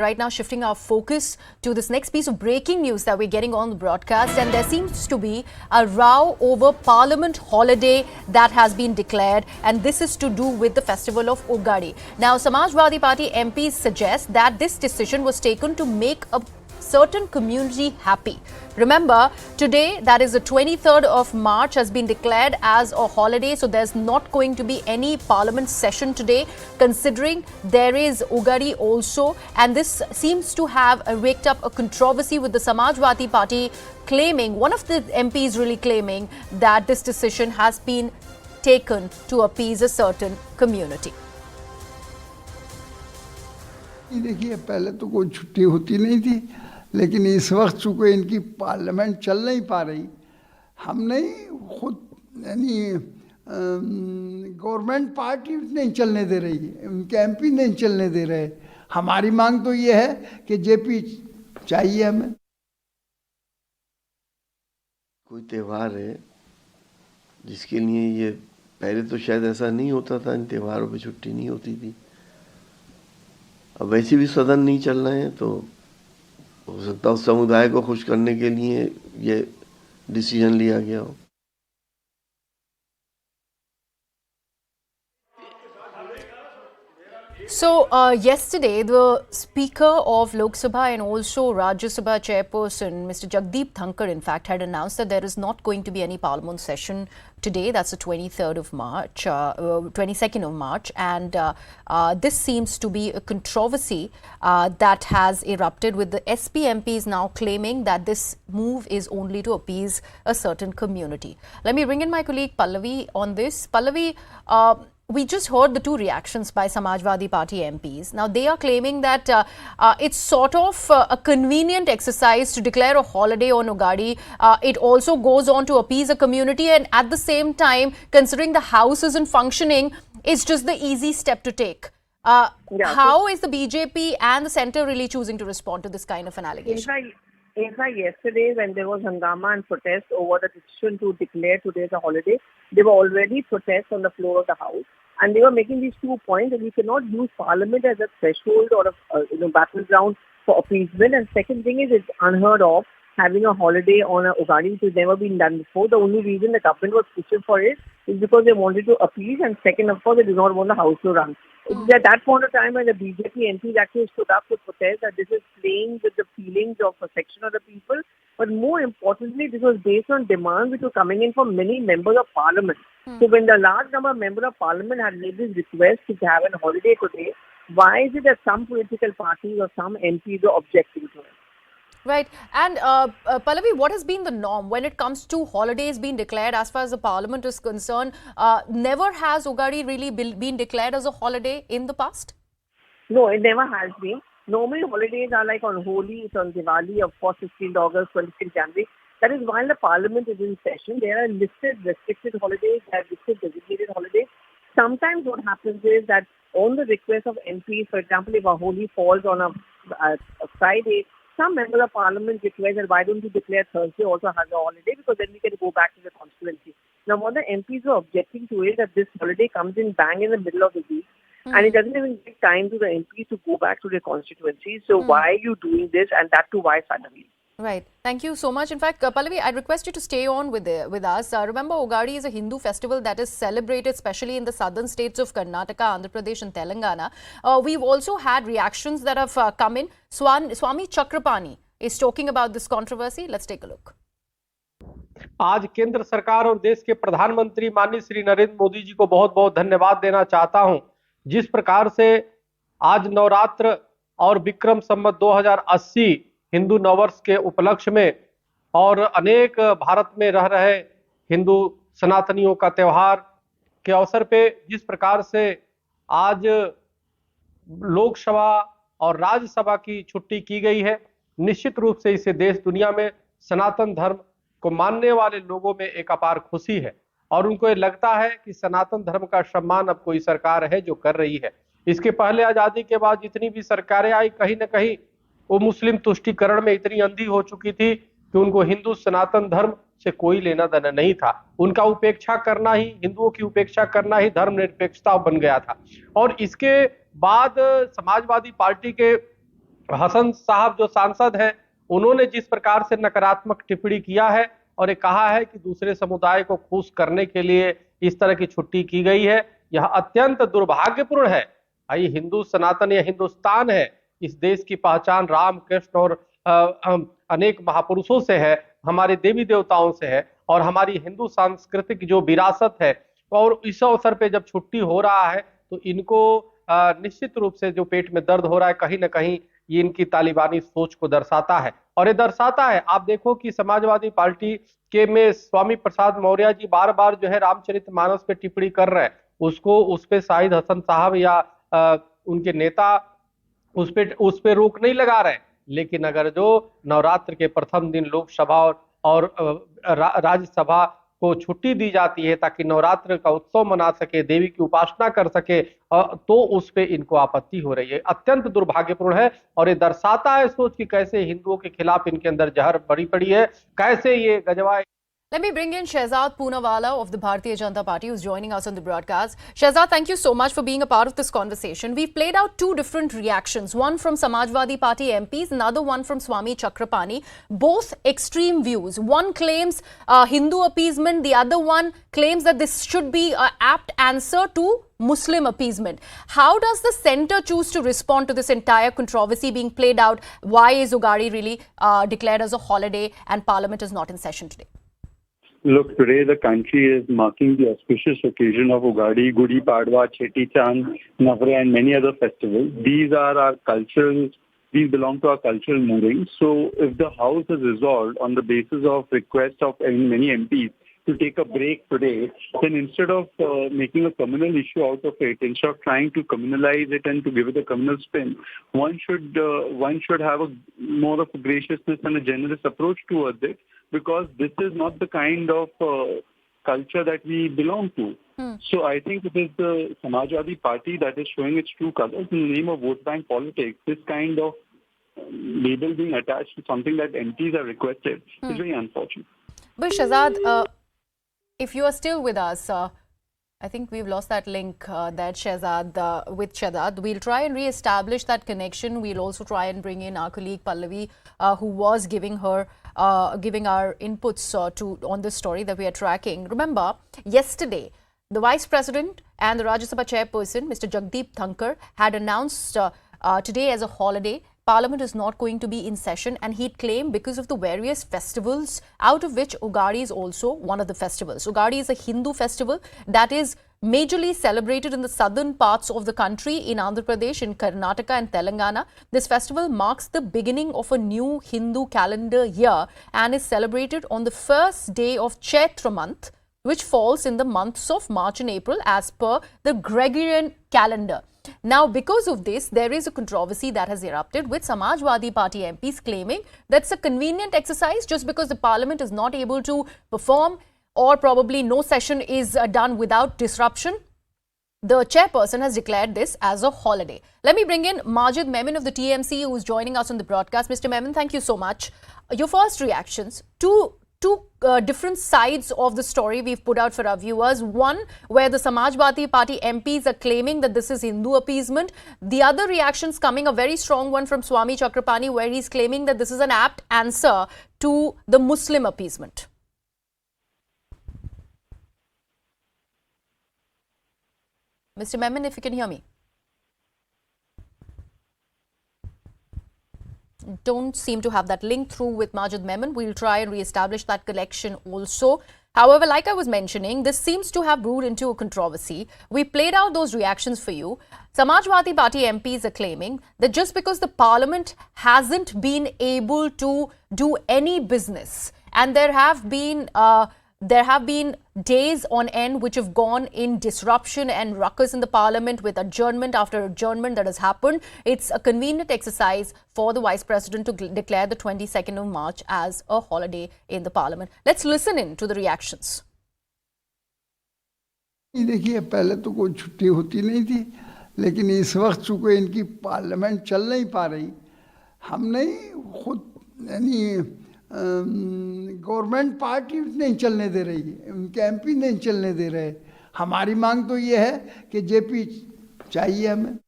Right now, shifting our focus to this next piece of breaking news that we're getting on the broadcast, and there seems to be a row over Parliament holiday that has been declared, and this is to do with the festival of Ugadi. Now, Samajwadi Party MPs suggest that this decision was taken to make a certain community happy. Remember, today, that is the 23rd of March, has been declared as a holiday. So there's not going to be any parliament session today, considering there is Ugadi also. And this seems to have raked up a controversy with the Samajwadi Party claiming, one of the MPs really claiming that this decision has been taken to appease a certain community. देखिए, पहले तो कोई छुट्टी होती नहीं थी, लेकिन इस वक्त चूंकि इनकी पार्लियामेंट चल नहीं पा रही, हम नहीं खुद यानी गवर्नमेंट पार्टी नहीं चलने दे रही, उनके एमपी नहीं चलने दे रहे। हमारी मांग तो ये है कि जेपी चाहिए हमें। कोई त्यौहार है जिसके लिए ये पहले तो शायद ऐसा नहीं होता था, इन त्योहारों पे छुट्टी नहीं होती थी। अब वैसे भी सदन नहीं चल रहे हैं, तो हो सकता है उस समुदाय को खुश करने के लिए ये डिसीजन लिया गया हो। So, yesterday, the Speaker of Lok Sabha and also Rajya Sabha Chairperson, Mr. Jagdeep Thankar, in fact, had announced that there is not going to be any Parliament session today. That's the 23rd of March, 22nd of March. And this seems to be a controversy that has erupted, with the SP MPs now claiming that this move is only to appease a certain community. Let me bring in my colleague Pallavi on this. Pallavi, we just heard the two reactions by Samajwadi Party MPs. Now, they are claiming that it's sort of a convenient exercise to declare a holiday on Ugadi. It also goes on to appease a community, and at the same time, considering the House isn't functioning, it's just the easy step to take. How is the BJP and the centre really choosing to respond to this kind of an allegation? In fact, yesterday when there was hangama and protest over the decision to declare today as a holiday, there were already protests on the floor of the House. And they were making these 2 points that we cannot use Parliament as a threshold or a battleground for appeasement. And second thing is, it's unheard of having a holiday on a Ugadi, which has never been done before. The only reason the government was pushing for it is because they wanted to appease, and second, of course, they do not want the House to run. It is at that point of time when the BJP MPs actually stood up to protest that this is playing with the feelings of a section of the people. But more importantly, this was based on demands which were coming in from many members of Parliament. So when the large number of members of Parliament had made this request to have a holiday today, why is it that some political parties or some MPs are objecting to it? Right. And Pallavi, what has been the norm when it comes to holidays being declared as far as the Parliament is concerned? Never has Ugadi really been declared as a holiday in the past? No, it never has been. Normally, holidays are like on Holi, it's on Diwali, of course, 15th August, 25th January. That is while the Parliament is in session. There are listed restricted holidays, there are listed designated holidays. Sometimes what happens is that on the request of MPs, for example, if a Holi falls on a Friday, some members of Parliament request that why don't you declare Thursday also as a holiday, because then we can go back to the constituency. Now, what the MPs were objecting to is that this holiday comes in bang in the middle of the week, and it doesn't even give time to the MPs to go back to their constituencies. So why are you doing this, and that too why suddenly? Right. Thank you so much. In fact, Pallavi, I request you to stay on with us. Remember, Ugadi is a Hindu festival that is celebrated especially in the southern states of Karnataka, Andhra Pradesh and Telangana. We've also had reactions that have come in. Swami Chakrapani is talking about this controversy. Let's take a look. आज केंद्र सरकार और देश के प्रधानमंत्री माननीय श्री नरेंद्र मोदी जी को बहुत बहुत धन्यवाद देना चाहता हूं। जिस प्रकार से आज नवरात्र और विक्रम संवत 2080 हिंदू नववर्ष के उपलक्ष्य में और अनेक भारत में रह रहे हिंदू सनातनियों का त्योहार के अवसर पे जिस प्रकार से आज लोकसभा और राज्यसभा की छुट्टी की गई है, निश्चित रूप से इसे देश दुनिया में सनातन धर्म को मानने वाले लोगों में एक अपार खुशी है और उनको ये लगता है कि सनातन धर्म का सम्मान अब कोई सरकार है जो कर रही है। इसके पहले आजादी के बाद जितनी भी सरकारें आई, कहीं न कहीं वो मुस्लिम तुष्टीकरण में इतनी अंधी हो चुकी थी कि उनको हिंदू सनातन धर्म से कोई लेना देना नहीं था। उनका उपेक्षा करना ही, हिंदुओं की उपेक्षा करना ही धर्मनिरपेक्षता बन गया था। और इसके बाद समाजवादी पार्टी के हसन साहब जो सांसद हैं, उन्होंने जिस प्रकार से नकारात्मक टिप्पणी किया है और ये कहा है कि दूसरे समुदाय को खुश करने के लिए इस तरह की छुट्टी की गई है, यह अत्यंत दुर्भाग्यपूर्ण है। भाई हिंदू सनातन या हिंदुस्तान है, इस देश की पहचान राम कृष्ण और अनेक महापुरुषों से है, हमारे देवी देवताओं से है और हमारी हिंदू सांस्कृतिक जो विरासत है। और इस अवसर पे जब छुट्टी हो रहा है तो इनको निश्चित रूप से जो पेट में दर्द हो रहा है, कहीं ना कहीं ये इनकी तालिबानी सोच को दर्शाता है। और ये दर्शाता है, आप देखो कि समाजवादी पार्टी के में स्वामी प्रसाद मौर्य जी बार बार जो है रामचरितमानस पे टिप्पणी कर रहे हैं, उसको उस पे शाहिद हसन साहब या उनके नेता उस पे रोक नहीं लगा रहे। लेकिन अगर जो नवरात्र के प्रथम दिन लोकसभा और राज्यसभा को छुट्टी दी जाती है ताकि नवरात्र का उत्सव मना सके, देवी की उपासना कर सके, तो उस पे इनको आपत्ति हो रही है। अत्यंत दुर्भाग्यपूर्ण है और ये दर्शाता है सोच कि कैसे हिंदुओं के खिलाफ इनके अंदर जहर भरी पड़ी है, कैसे ये गजवा। Let me bring in Shehzad Poonawala of the Bharatiya Janata Party, who's joining us on the broadcast. Shehzad, thank you so much for being a part of this conversation. We've played out two different reactions, one from Samajwadi Party MPs, another one from Swami Chakrapani, both extreme views. One claims Hindu appeasement, the other one claims that this should be an apt answer to Muslim appeasement. How does the centre choose to respond to this entire controversy being played out? Why is Ugadi really declared as a holiday and Parliament is not in session today? Look, today the country is marking the auspicious occasion of Ugadi, Gudi Padwa, Cheti Chand, Navratri and many other festivals. These are our cultural, these belong to our cultural moorings. So if the House has resolved on the basis of request of many MPs to take a break today, then instead of making a communal issue out of it, instead of trying to communalize it and to give it a communal spin, one should have a more of a graciousness and a generous approach towards it, because this is not the kind of culture that we belong to. So I think it is the Samajwadi Party that is showing its true colors in the name of vote bank politics. This kind of label being attached to something that MPs have requested is very unfortunate. But Shehzad, if you are still with us, I think we've lost that link that Shehzad with Shehzad. We'll try and re-establish that connection. We'll also try and bring in our colleague Pallavi, who was giving our inputs on this story that we are tracking. Remember, yesterday, the Vice President and the Rajya Sabha Chairperson, Mr. Jagdeep Thankar, had announced today as a holiday. Parliament is not going to be in session, and he'd claimed because of the various festivals, out of which Ugadi is also one of the festivals. Ugadi is a Hindu festival that is majorly celebrated in the southern parts of the country, in Andhra Pradesh, in Karnataka and Telangana. This festival marks the beginning of a new Hindu calendar year and is celebrated on the first day of Chaitra month, which falls in the months of March and April as per the Gregorian calendar. Now, because of this, there is a controversy that has erupted with Samajwadi Party MPs claiming that's a convenient exercise just because the Parliament is not able to perform, or probably no session is done without disruption. The chairperson has declared this as a holiday. Let me bring in Majid Memon of the TMC, who is joining us on the broadcast. Mr. Memon, thank you so much. Your first reactions to two different sides of the story we've put out for our viewers. One, where the Samajwadi Party MPs are claiming that this is Hindu appeasement. The other reactions coming, a very strong one from Swami Chakrapani, where he's claiming that this is an apt answer to the Muslim appeasement. Mr. Memon, if you can hear me. Don't seem to have that link through with Majid Memon. We'll try and re-establish that connection also. However, like I was mentioning, this seems to have brewed into a controversy. We played out those reactions for you. Samajwadi Party MPs are claiming that just because the Parliament hasn't been able to do any business, and there have been days on end which have gone in disruption and ruckus in the Parliament with adjournment after adjournment that has happened, it's a convenient exercise for the Vice President to declare the 22nd of March as a holiday in the Parliament. Let's listen in to the reactions. देखिए, पहले तो कोई छुट्टी होती नहीं थी, लेकिन इस वक्त चूँकि इनकी पार्लियामेंट चल नहीं पा रही, हम नहीं खुद यानी गवर्नमेंट पार्टी नहीं चलने दे रही है, उनके एमपी नहीं चलने दे रहे। हमारी मांग तो ये है कि जेपी चाहिए हमें।